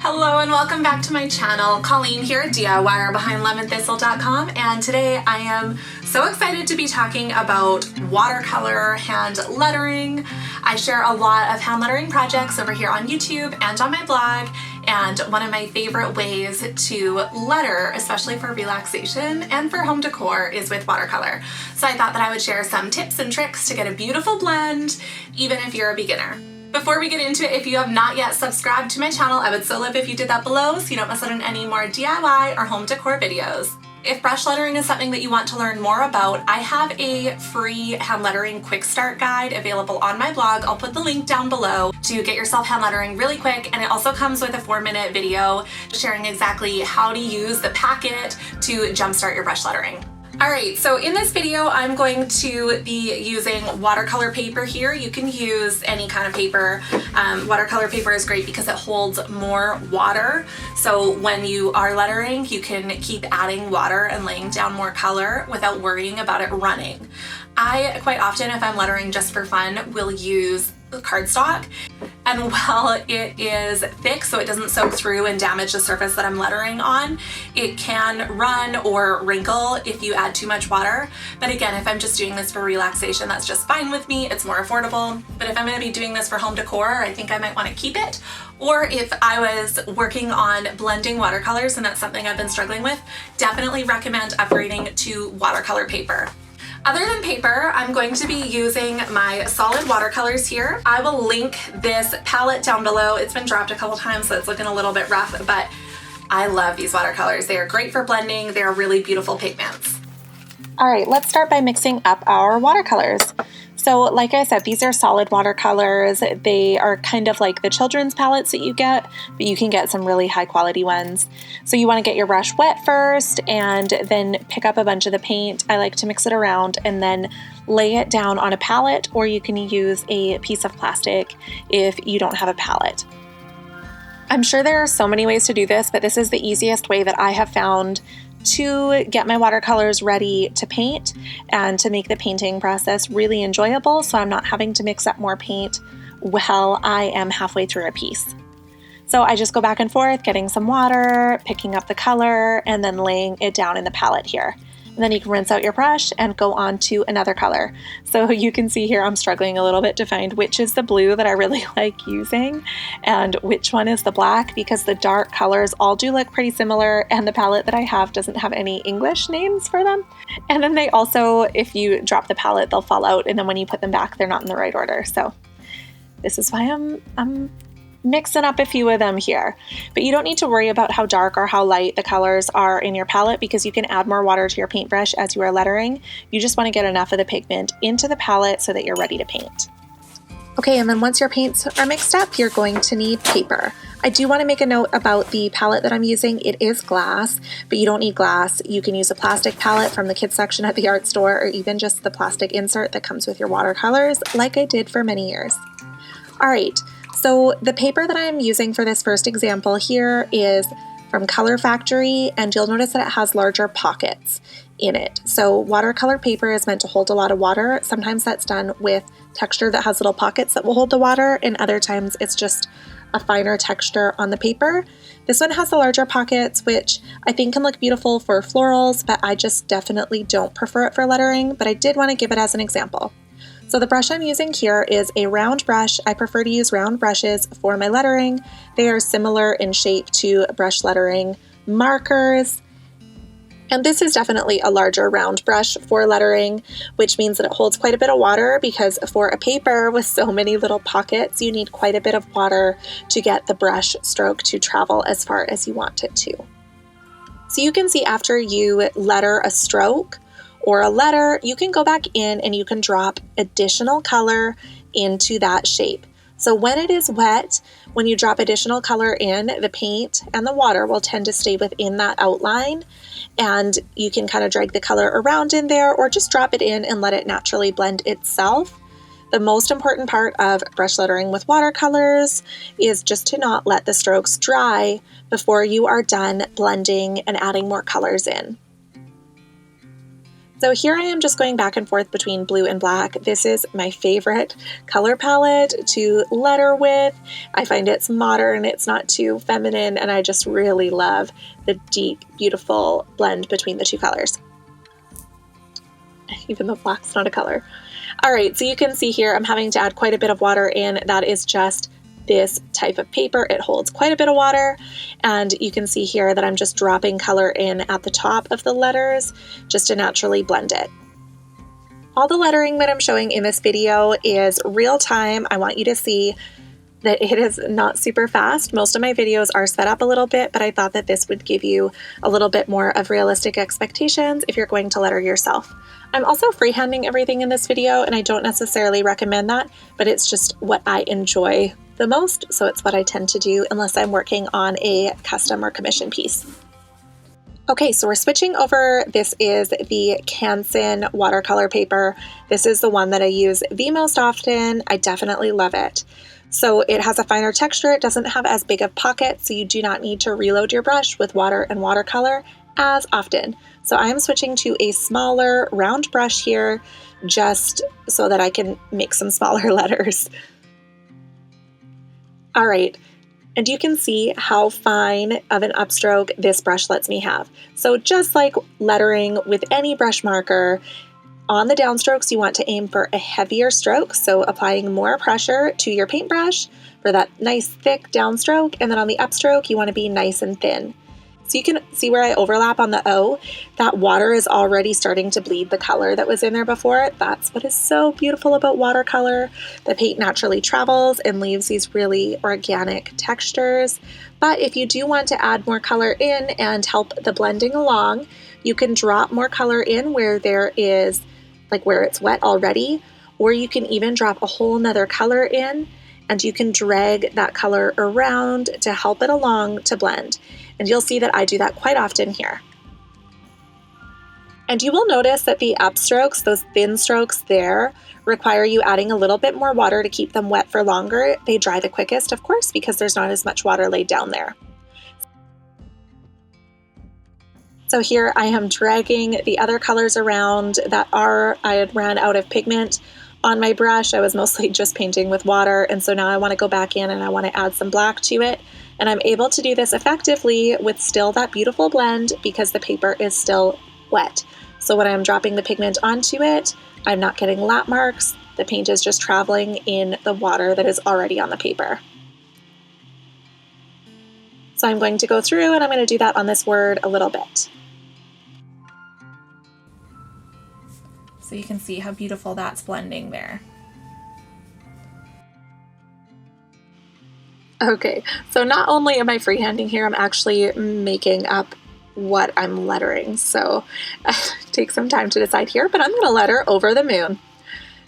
Hello and welcome back to my channel. Colleen here, DIYer behind lemonthistle.com, and today I am so excited to be talking about watercolor hand lettering. I share a lot of hand lettering projects over here on YouTube and on my blog, and one of my favorite ways to letter, especially for relaxation and for home decor, is with watercolor. So I thought that I would share some tips and tricks to get a beautiful blend, even if you're a beginner. Before we get into it, if you have not yet subscribed to my channel, I would so love if you did that below so you don't miss out on any more DIY or home decor videos. If brush lettering is something that you want to learn more about, I have a free hand lettering quick start guide available on my blog. I'll put the link down below to get yourself hand lettering really quick, and it also comes with a 4-minute video sharing exactly how to use the packet to jumpstart your brush lettering. Alright, so in this video I'm going to be using watercolor paper here. You can use any kind of paper. Watercolor paper is great because it holds more water, so when you are lettering you can keep adding water and laying down more color without worrying about it running. I quite often, if I'm lettering just for fun, will use cardstock, and while it is thick so it doesn't soak through and damage the surface that I'm lettering on, it can run or wrinkle if you add too much water. But again, if I'm just doing this for relaxation, that's just fine with me. It's more affordable. But if I'm going to be doing this for home decor, I think I might want to keep it. Or if I was working on blending watercolors and that's something I've been struggling with, definitely recommend upgrading to watercolor paper. Other than paper, I'm going to be using my solid watercolors here. I will link this palette down below. It's been dropped a couple times, so it's looking a little bit rough, but I love these watercolors. They are great for blending. They're really beautiful pigments. All right, let's start by mixing up our watercolors. So like I said, these are solid watercolors. They are kind of like the children's palettes that you get, but you can get some really high quality ones. So you want to get your brush wet first and then pick up a bunch of the paint. I like to mix it around and then lay it down on a palette, or you can use a piece of plastic if you don't have a palette. I'm sure there are so many ways to do this, but this is the easiest way that I have found to get my watercolors ready to paint and to make the painting process really enjoyable, so I'm not having to mix up more paint while I am halfway through a piece. So I just go back and forth, getting some water, picking up the color, and then laying it down in the palette here. And then you can rinse out your brush and go on to another color. So you can see here I'm struggling a little bit to find which is the blue that I really like using and which one is the black, because the dark colors all do look pretty similar, and the palette that I have doesn't have any English names for them. And then they also, if you drop the palette, they'll fall out, and then when you put them back, they're not in the right order. So this is why I'm mixing up a few of them here. But you don't need to worry about how dark or how light the colors are in your palette, because you can add more water to your paintbrush as you are lettering. You just want to get enough of the pigment into the palette so that you're ready to paint. Okay, and then once your paints are mixed up, you're going to need paper. I do want to make a note about the palette that I'm using. It is glass, but you don't need glass. You can use a plastic palette from the kids section at the art store, or even just the plastic insert that comes with your watercolors, like I did for many years. All right. So the paper that I'm using for this first example here is from Color Factory, and you'll notice that it has larger pockets in it. So watercolor paper is meant to hold a lot of water. Sometimes that's done with texture that has little pockets that will hold the water, and other times it's just a finer texture on the paper. This one has the larger pockets, which I think can look beautiful for florals, but I just definitely don't prefer it for lettering, but I did want to give it as an example. So the brush I'm using here is a round brush. I prefer to use round brushes for my lettering. They are similar in shape to brush lettering markers. And this is definitely a larger round brush for lettering, which means that it holds quite a bit of water, because for a paper with so many little pockets, you need quite a bit of water to get the brush stroke to travel as far as you want it to. So you can see after you letter a stroke or a letter, you can go back in and you can drop additional color into that shape. So when it is wet, when you drop additional color in, the paint and the water will tend to stay within that outline, and you can kind of drag the color around in there, or just drop it in and let it naturally blend itself. The most important part of brush lettering with watercolors is just to not let the strokes dry before you are done blending and adding more colors in. So here I am just going back and forth between blue and black. This is my favorite color palette to letter with. I find it's modern, it's not too feminine, and I just really love the deep, beautiful blend between the two colors. Even though black's not a color. All right, so you can see here I'm having to add quite a bit of water in. That is just this type of paper. It holds quite a bit of water, and you can see here that I'm just dropping color in at the top of the letters just to naturally blend it. All the lettering that I'm showing in this video is real time. I want you to see that it is not super fast. Most of my videos are sped up a little bit, but I thought that this would give you a little bit more of realistic expectations if you're going to letter yourself. I'm also freehanding everything in this video, and I don't necessarily recommend that, but it's just what I enjoy the most, so it's what I tend to do unless I'm working on a custom or commission piece. Okay, so we're switching over. This is the Canson watercolor paper. This is the one that I use the most often. I definitely love it. So it has a finer texture. It doesn't have as big of pockets, so you do not need to reload your brush with water and watercolor as often. So I am switching to a smaller round brush here just so that I can make some smaller letters. All right, and you can see how fine of an upstroke this brush lets me have. So just like lettering with any brush marker, on the downstrokes you want to aim for a heavier stroke, so applying more pressure to your paintbrush for that nice thick downstroke, and then on the upstroke you want to be nice and thin. So you can see where I overlap on the O, that water is already starting to bleed the color that was in there before. That's what is so beautiful about watercolor. The paint naturally travels and leaves these really organic textures. But if you do want to add more color in and help the blending along, you can drop more color in where there is, like where it's wet already, or you can even drop a whole nother color in, and you can drag that color around to help it along to blend. And you'll see that I do that quite often here. And you will notice that the upstrokes, those thin strokes there, require you adding a little bit more water to keep them wet for longer. They dry the quickest, of course, because there's not as much water laid down there. So here I am dragging the other colors around that I had ran out of pigment on my brush. I was mostly just painting with water, and so now I want to go back in and I want to add some black to it. And I'm able to do this effectively with still that beautiful blend because the paper is still wet. So when I'm dropping the pigment onto it, I'm not getting lap marks. The paint is just traveling in the water that is already on the paper. So I'm going to go through and I'm going to do that on this word a little bit. So you can see how beautiful that's blending there. Okay, so not only am I freehanding here, I'm actually making up what I'm lettering. So take some time to decide here, but I'm going to letter over the moon.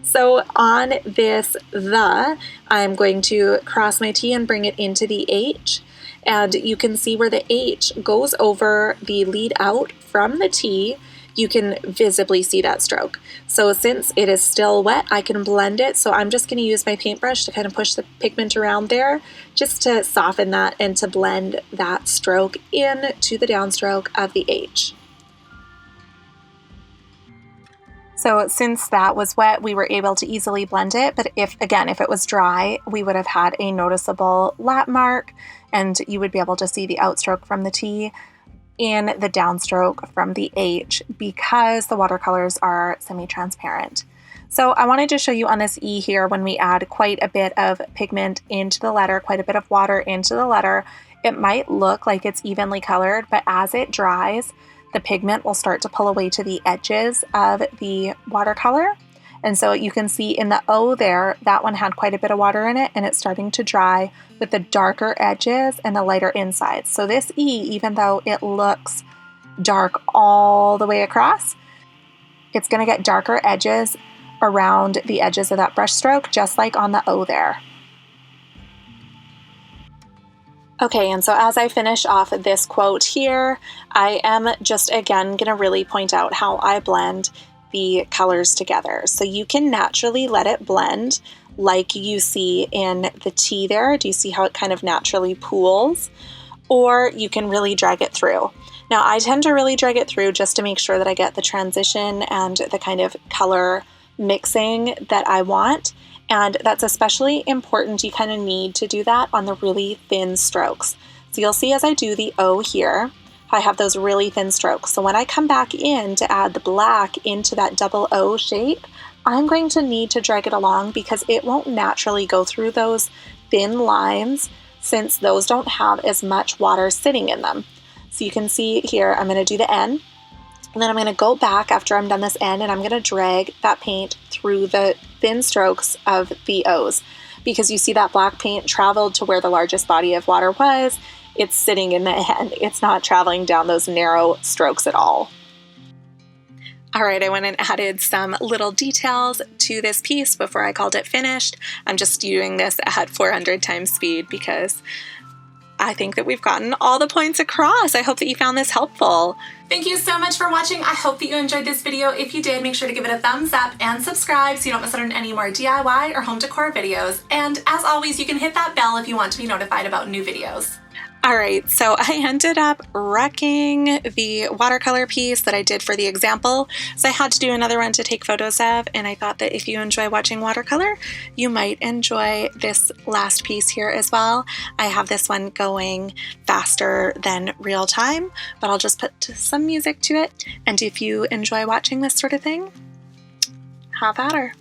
So on this I'm going to cross my T and bring it into the H. And you can see where the H goes over the lead out from the T. You can visibly see that stroke. So since it is still wet, I can blend it. So I'm just going to use my paintbrush to kind of push the pigment around there just to soften that and to blend that stroke in to the downstroke of the H. So since that was wet, we were able to easily blend it. But if it was dry, we would have had a noticeable lap mark, and you would be able to see the outstroke from the T in the downstroke from the H because the watercolors are semi-transparent. So I wanted to show you on this E here, when we add quite a bit of pigment into the letter, quite a bit of water into the letter, it might look like it's evenly colored, but as it dries, the pigment will start to pull away to the edges of the watercolor. And so you can see in the O there, that one had quite a bit of water in it, and it's starting to dry with the darker edges and the lighter insides. So this E, even though it looks dark all the way across, it's going to get darker edges around the edges of that brush stroke, just like on the O there. Okay, and so as I finish off this quote here, I am just again going to really point out how I blend the colors together. So you can naturally let it blend like you see in the T there. Do you see how it kind of naturally pools? Or you can really drag it through. Now I tend to really drag it through just to make sure that I get the transition and the kind of color mixing that I want. And that's especially important. You kind of need to do that on the really thin strokes. So you'll see as I do the O here, I have those really thin strokes. So when I come back in to add the black into that double O shape, I'm going to need to drag it along because it won't naturally go through those thin lines since those don't have as much water sitting in them. So you can see here, I'm going to do the N, and then I'm going to go back after I'm done this N, and I'm going to drag that paint through the thin strokes of the O's. Because you see that black paint traveled to where the largest body of water was, it's sitting in the N. It's not traveling down those narrow strokes at all. All right, I went and added some little details to this piece before I called it finished. I'm just doing this at 400 times speed because I think that we've gotten all the points across. I hope that you found this helpful. Thank you so much for watching. I hope that you enjoyed this video. If you did, make sure to give it a thumbs up and subscribe so you don't miss out on any more DIY or home decor videos. And as always, you can hit that bell if you want to be notified about new videos. All right, so I ended up wrecking the watercolor piece that I did for the example, so I had to do another one to take photos of, and I thought that if you enjoy watching watercolor, you might enjoy this last piece here as well. I have this one going faster than real time, but I'll just put some music to it, and if you enjoy watching this sort of thing, have at her.